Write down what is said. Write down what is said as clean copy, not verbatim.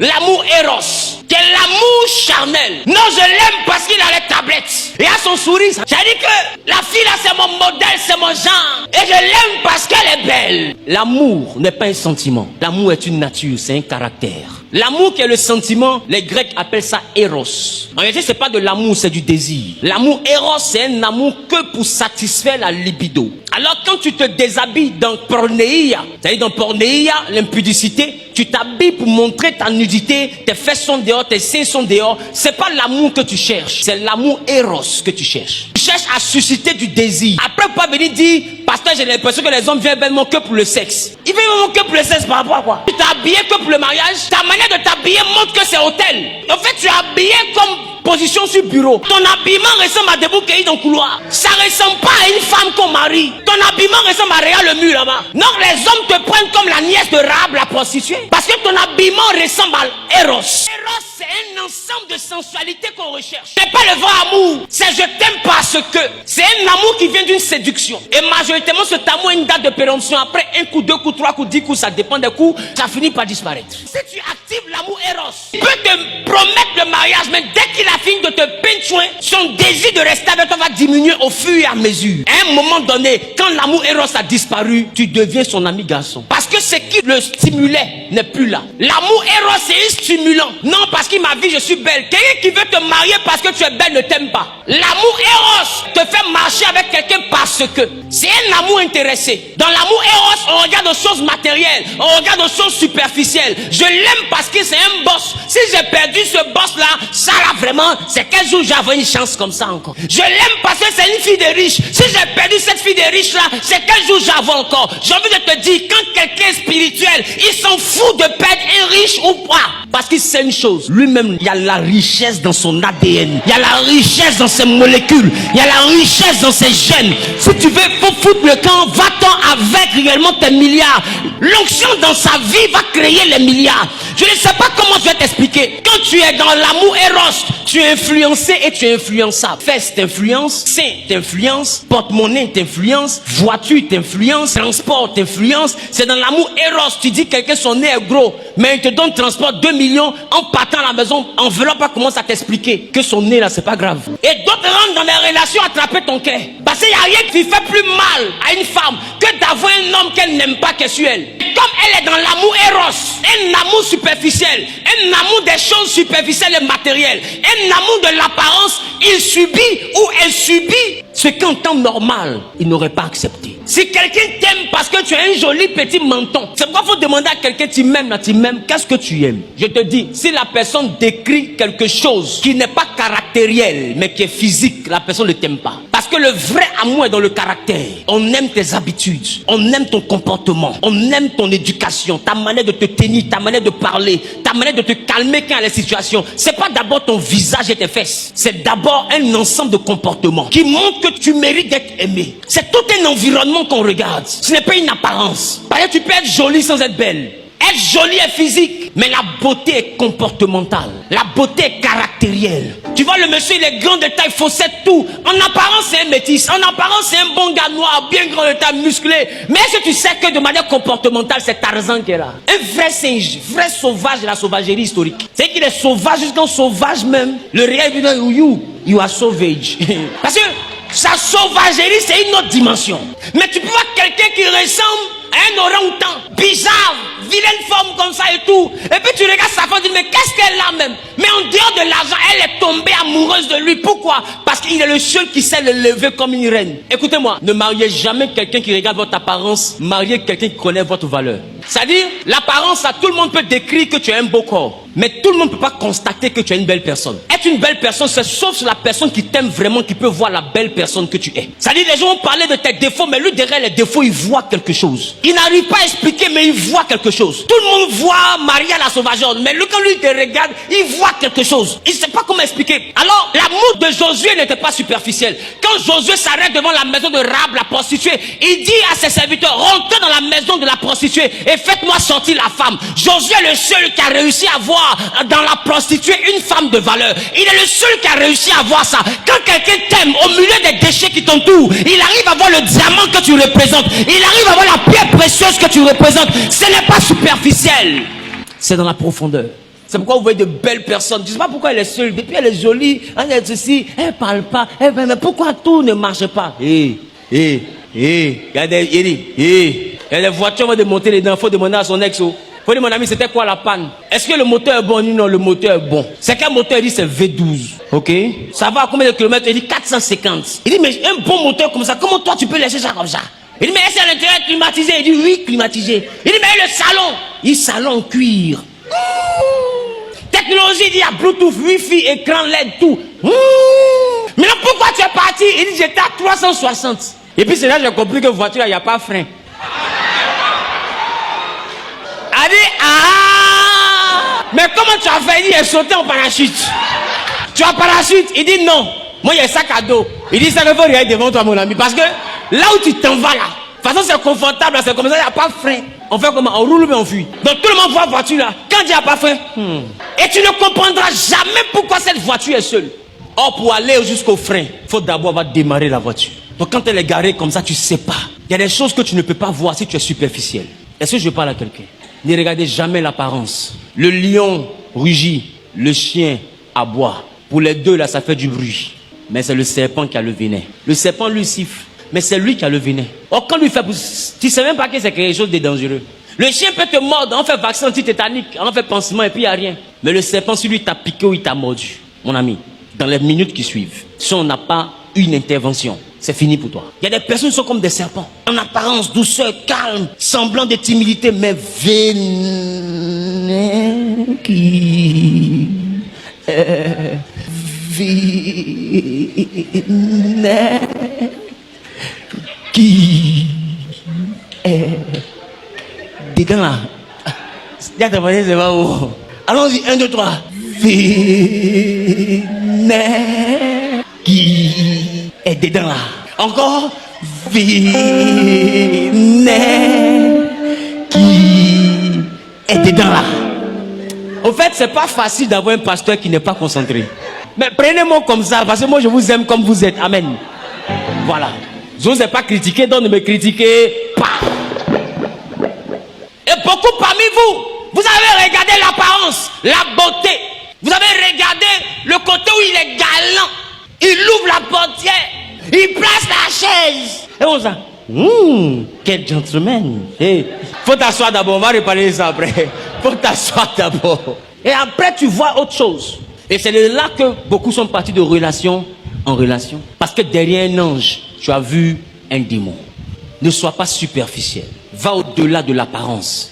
L'amour éros, qui est l'amour charnel. Non, je l'aime parce qu'il a les tablettes. Et à son sourire, j'ai dit que la fille là, c'est mon modèle, c'est mon genre. Et je l'aime parce qu'elle est belle. L'amour n'est pas un sentiment. L'amour est une nature, c'est un caractère. L'amour qui est le sentiment, les Grecs appellent ça éros. En réalité, c'est pas de l'amour, c'est du désir. L'amour éros, c'est un amour que pour satisfaire la libido. Alors quand tu te déshabilles dans pornéia, c'est-à-dire dans pornéia, l'impudicité, tu t'habilles pour montrer ta nudité, tes fesses sont dehors, tes seins sont dehors, c'est pas l'amour que tu cherches, c'est l'amour éros que tu cherches. Tu cherches à susciter du désir. Après, pas venir dire, pasteur, j'ai l'impression que les hommes viennent vraiment que pour le sexe. Ils viennent vraiment que pour le sexe par rapport à quoi? Tu t'es habillé que pour le mariage, ta manière de t'habiller montre que c'est hôtel. En fait, tu es habillé comme position sur bureau. Ton habillement ressemble à debout cueilli dans le couloir. Ça ressemble pas à une femme qu'on marie. Ton habillement ressemble à regarder le mur là-bas. Non, les hommes te prennent comme la nièce de Rahab la prostituée. Parce que ton habillement ressemble à Eros. Eros, c'est un ensemble de sensualité qu'on recherche. C'est pas le vrai amour. C'est je t'aime parce que. C'est un amour qui vient d'une séduction. Et majoritairement, cet amour a une date de péremption. Après un coup, 2 coups, 3 coups, 10 coups, ça dépend des coups. Ça finit par disparaître. Si tu actives l'amour Eros, il peut te promettre le mariage, mais dès qu'il a fini de te peindre, son désir de rester avec toi va diminuer au fur et à mesure. À un moment donné, quand l'amour Eros a disparu, tu deviens son ami garçon. Parce que ce qui le stimulait n'est plus là. L'amour Eros, c'est un stimulant. Non, parce qu'il m'a dit je suis belle. Quelqu'un qui veut te marier parce que tu es belle ne t'aime pas. L'amour Eros te fait marcher avec quelqu'un parce que c'est un amour intéressé. Dans l'amour Eros, on regarde aux choses matérielles, on regarde aux choses superficielles. Je l'aime parce que c'est un boss. Si j'ai perdu ce boss là, ça là vraiment, c'est quel jour j'avais une chance comme ça encore. Je l'aime parce que c'est une fille de riche. Si j'ai perdu cette fille de riche là, c'est quel jour j'avais encore. J'ai envie de te dire, quand quelqu'un est spirituel, il s'en fout de perdre un riche ou pas. Parce qu'il sait une chose, lui-même, il y a la richesse dans son ADN. Il y a la richesse dans ses molécules. Il y a la richesse dans ses gènes. Si tu veux, faut foutre le camp, va-t'en avec réellement tes milliards. L'onction dans sa vie va créer les milliards. Je ne sais pas comment je vais t'expliquer. Quand tu es dans l'amour Eros, tu es influencé et tu es influençable. Fesses t'influence, sein t'influence, porte-monnaie t'influence, voiture t'influence, transport t'influence. C'est dans l'amour Eros. Tu dis quelqu'un son nez est gros, mais il te donne transport 2 millions en partant à la maison. Enveloppe commence à t'expliquer que son nez là c'est pas grave. Et d'autres rentrent dans des relations attraper ton cœur. Parce qu'il n'y a rien qui fait plus mal à une femme que d'avoir un homme qu'elle n'aime pas que sur elle. Et comme elle est dans l'amour Eros, un amour superficiel, un amour des choses superficielles et matérielles, un amour de l'apparence, il subit ou elle subit ce qu'en temps normal, il n'aurait pas accepté. Si quelqu'un t'aime parce que tu as un joli petit menton, c'est pourquoi il faut demander à quelqu'un, tu m'aimes là, tu m'aimes, qu'est-ce que tu aimes? Je te dis, si la personne décrit quelque chose qui n'est pas caractériel, mais qui est physique, la personne ne t'aime pas. Parce que le vrai amour est dans le caractère. On aime tes habitudes, on aime ton comportement, on aime ton éducation, ta manière de te tenir, ta manière de parler, ta manière de te calmer quand il y a les situations. C'est pas d'abord ton visage et tes fesses, c'est d'abord un ensemble de comportements qui montrent que tu mérites d'être aimé. C'est tout un environnement qu'on regarde. Ce n'est pas une apparence. Par exemple, tu peux être jolie sans être belle. Être jolie est physique, mais la beauté est comportementale. La beauté est caractérielle. Tu vois, le monsieur, il est grand de taille, faussette, tout. En apparence, c'est un métis. En apparence, c'est un bon gars noir, bien grand de taille, musclé. Mais est-ce que tu sais que de manière comportementale, c'est Tarzan qui est là? Un vrai singe, vrai sauvage de la sauvagerie historique. C'est qu'il est sauvage jusqu'en sauvage même. Le réel, il dit, you are savage. Parce que sa sauvagerie, c'est une autre dimension. Mais tu peux voir quelqu'un qui ressemble à un orang-outan, bizarre, vilaine forme comme ça et tout. Et puis tu regardes sa femme et tu dis, mais qu'est-ce qu'elle a même? Mais en dehors de l'argent, elle est tombée amoureuse de lui. Pourquoi? Parce qu'il est le seul qui sait le lever comme une reine. Écoutez-moi, ne mariez jamais quelqu'un qui regarde votre apparence, mariez quelqu'un qui connaît votre valeur. C'est-à-dire, l'apparence, ça, tout le monde peut décrire que tu as un beau corps. Mais tout le monde ne peut pas constater que tu es une belle personne. Être une belle personne, c'est sauf la personne qui t'aime vraiment qui peut voir la belle personne que tu es. C'est-à-dire, les gens ont parlé de tes défauts, mais lui, derrière les défauts, il voit quelque chose. Il n'arrive pas à expliquer, mais il voit quelque chose. Tout le monde voit Maria la sauvageonne, mais lui, quand lui te regarde, il voit quelque chose. Il ne sait pas comment expliquer. Alors, l'amour de Josué n'était pas superficiel. Quand Josué s'arrête devant la maison de Rahab, la prostituée, il dit à ses serviteurs, rentrez dans la maison de la prostituée et faites-moi sortir la femme. Josué est le seul qui a réussi à voir dans la prostituée une femme de valeur. Il est le seul qui a réussi à voir ça. Quand quelqu'un t'aime au milieu des déchets qui t'entourent, il arrive à voir le diamant que tu représentes. Il arrive à voir la pierre précieuse que tu représentes. Ce n'est pas superficiel. C'est dans la profondeur. C'est pourquoi vous voyez de belles personnes. Je ne sais pas pourquoi elle est seule. Depuis elle est jolie, elle est ceci, elle ne parle pas. Mais pourquoi tout ne marche pas? Il y a des voitures, on va démonter les dents. Il faut demander à son ex. Il faut dire, mon ami, c'était quoi la panne? Est-ce que le moteur est bon? Il dit non, le moteur est bon. C'est quel moteur? Il dit c'est V12. Ok? Ça va à combien de kilomètres? Il dit 450. Il dit, mais un bon moteur comme ça, comment toi tu peux laisser ça comme ça? Il dit, mais est-ce à l'intérieur climatisé? Il dit, oui, climatisé. Il dit, mais le salon? Il dit, salon en cuir. Technologie, il dit, il y a Bluetooth, Wi-Fi, écran LED, tout. Mais là, pourquoi tu es parti? Il dit, j'étais à 360. Et puis c'est là que j'ai compris que voiture, il n'y a pas frein. Il dit, mais comment tu as fait? Il dit, il est sauté en parachute. Tu as parachute? Il dit, non. Moi, il y a un sac à dos. Il dit, ça ne faut rien devant toi, mon ami. Parce que là où tu t'en vas, là, de toute façon, c'est confortable, c'est comme ça, il n'y a pas de frein. On fait comment? On roule, mais on fuit. Donc tout le monde voit la voiture là. Quand il n'y a pas de frein, et tu ne comprendras jamais pourquoi cette voiture est seule. Or, pour aller jusqu'au frein, il faut d'abord avoir démarré la voiture. Donc quand elle est garée comme ça, tu ne sais pas. Il y a des choses que tu ne peux pas voir si tu es superficiel. Est-ce que je parle à quelqu'un? Ne regardez jamais l'apparence. Le lion rugit, le chien aboie. Pour les deux là, ça fait du bruit. Mais c'est le serpent qui a le venin. Le serpent lui siffle, mais c'est lui qui a le venin. Or quand lui fait, tu ne sais même pas que c'est quelque chose de dangereux. Le chien peut te mordre, on fait vaccin anti-tétanique, on fait pansement et puis il n'y a rien. Mais le serpent, si lui t'a piqué ou il t'a mordu, mon ami, dans les minutes qui suivent, si on n'a pas une intervention, c'est fini pour toi. Il y a des personnes qui sont comme des serpents. En apparence, douceur, calme, semblant de timidité, mais vénère qui est vénère qui est dedans là. C'est pas où. Allons-y, 1, 2, 3. Vénère qui est dedans là. Encore. Vénère qui est dedans là. Au fait, c'est pas facile d'avoir un pasteur qui n'est pas concentré. Mais prenez-moi comme ça, parce que moi je vous aime comme vous êtes. Amen. Voilà. Je ne vous ai pas critiqué, donc ne me critiquez pas. Et beaucoup parmi vous, vous avez regardé l'apparence, la beauté. Vous avez regardé le côté où il est galant. Il ouvre la portière. Il place la chaise. Et on ça. Quel gentleman. Hey, faut t'asseoir d'abord. On va reparler de ça après. Faut t'asseoir d'abord. Et après, tu vois autre chose. Et c'est de là que beaucoup sont partis de relation en relation. Parce que derrière un ange, tu as vu un démon. Ne sois pas superficiel. Va au-delà de l'apparence.